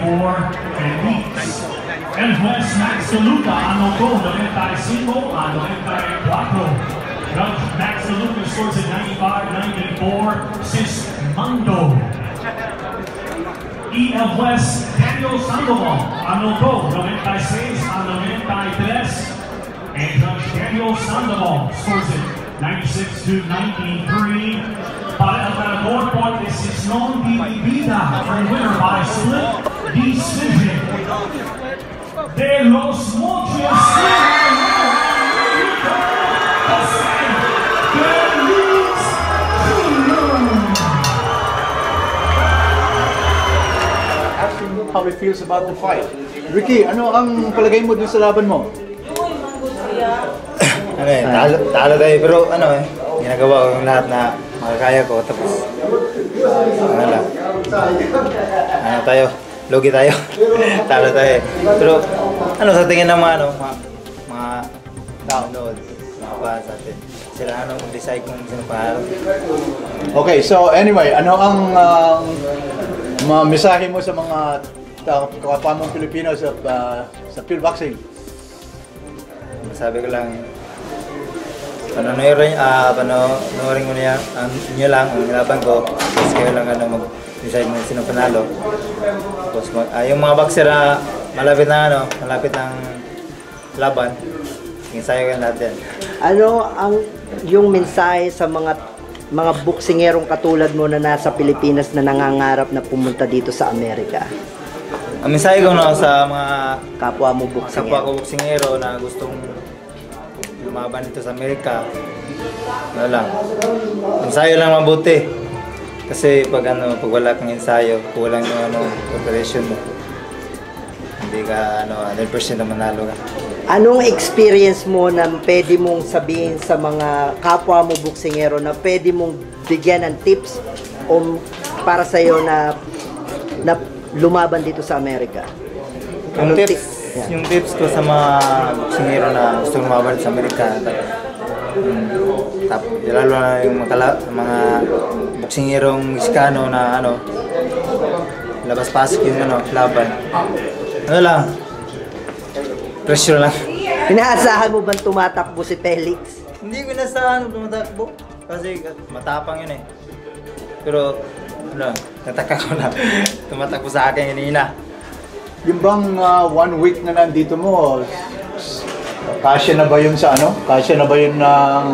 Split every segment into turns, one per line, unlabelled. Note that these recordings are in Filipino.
Felix. El juez Max Deluca anotó 95 a 94. Judge Max Deluca scores at 95-94. Sismondo. Y el juez Daniel Sandoval anotó 96 a 93. And Judge Daniel Sandoval scores it 96-93. Para el ganador por decisión dividida, el winner by split decision de los Montreal
Ask him how he feels about the fight. Ricky, ano ang palagay mo dun sa laban mo?
Ano eh, talo tayo, pero ano eh, ginagawa ko yung lahat na makakaya ko, tapos ano lang, ano tayo, lugi tayo, talo tayo. Pero ano sa tingin ng mga download, mga fans natin, sila ano mag-decide kung sino panalo.
Okay, so anyway, ano ang mga mensahe mo sa mga kapwa mong Pilipino sa Philboxing?
Sabi ko lang, panoorin mo niya, nyo lang ang laban ko, tapos kayo lang mag-decide mo sino panalo. Tapos yung mga boxer na malapit ng laban, ensayo kayo lahat yan.
Ano ang yung mensahe sa mga boksingerong katulad mo na nasa Pilipinas na nangangarap na pumunta dito sa Amerika?
Ang mensahe ko sa mga
kapwa mo
boksingero na gustong lumaban dito sa Amerika, ano lang, ensayo lang mabuti. Kasi pag wala kang ensayo, kulang yung preparation mo, hindi ka 100% na manalo ka.
Anong experience mo na pwede mong sabihin sa mga kapwa mo boksingero na pwede mong bigyan ng tips o para sa iyo na lumaban dito sa Amerika?
Yung tips ko sa mga boksingero na gusto lumaban sa Amerika, lalo na yung mga boksingerong Mexicano na labas-pasok yung laban. Ano lang, pressure lang.
Inaasahan mo bang tumatakbo si Felix?
Hindi ko inaasahan tumatakbo kasi matapang yun eh. Pero nataka ko na tumatakbo sa akin kanina.
Yung bang 1 week na nandito mo, kasya na ba yun sa Kasya na ba yun ng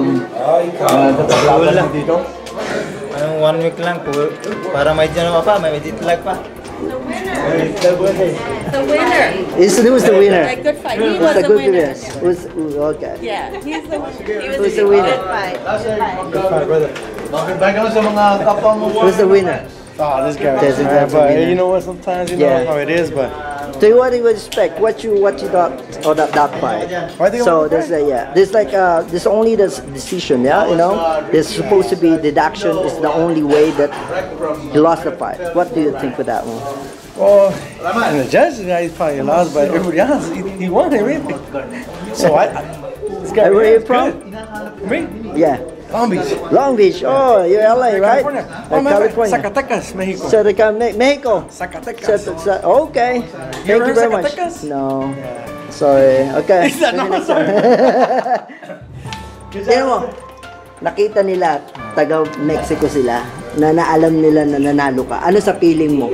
napaglaban mo dito?
1 week lang para may titlag pa.
The winner.
Who's the winner?
A good fight. He
Who's
was the winner.
Okay.
Yeah, he's the winner.
Who's the winner?
Good fight, brother. Bakit sa mga kapwa mo?
Who's the winner?
Oh, this guy.
There's a
But
winner.
you know what? Sometimes you know how it is, but.
So what do you expect? What you thought of that fight? So there's there's only this decision, There's supposed to be deduction is the only way that he lost the fight. What do you think with that one?
Well, and the judge, he probably lost, but everybody else, he won everything. So this guy.
Where are you from?
Me?
Yeah.
Long Beach.
Long Beach. Oh, you're LA, right?
California.
California.
Zacatecas, Mexico.
Mexico.
Zacatecas.
Okay. Thank you very much.
Zacatecas?
No. Sorry. Okay. Tignan mo, nakita nila, taga Mexico sila, na naalam nila na nanalo ka. Ano sa feeling mo?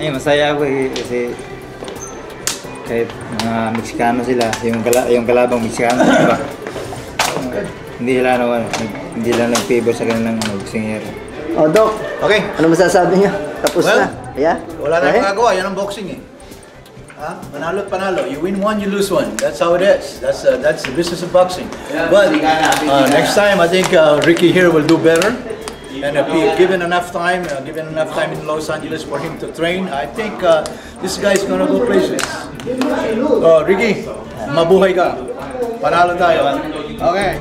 Masaya ako kasi kahit mga Mexicano sila, yung kalabang Mexicano, diba? Hindi lang nag-favor sa kanilang boksingero.
Oh, Doc.
Okay.
Ano masasabi niya? Tapos na. Yeah?
Wala na magagawa. Yan ang boxing eh. Manalo at panalo. You win one, you lose one. That's how it is. That's the business of boxing. But next time, I think Ricky here will do better. And if given enough time in Los Angeles for him to train, I think this guy is gonna go places. Ricky, mabuhay ka. Panalo tayo. Okay.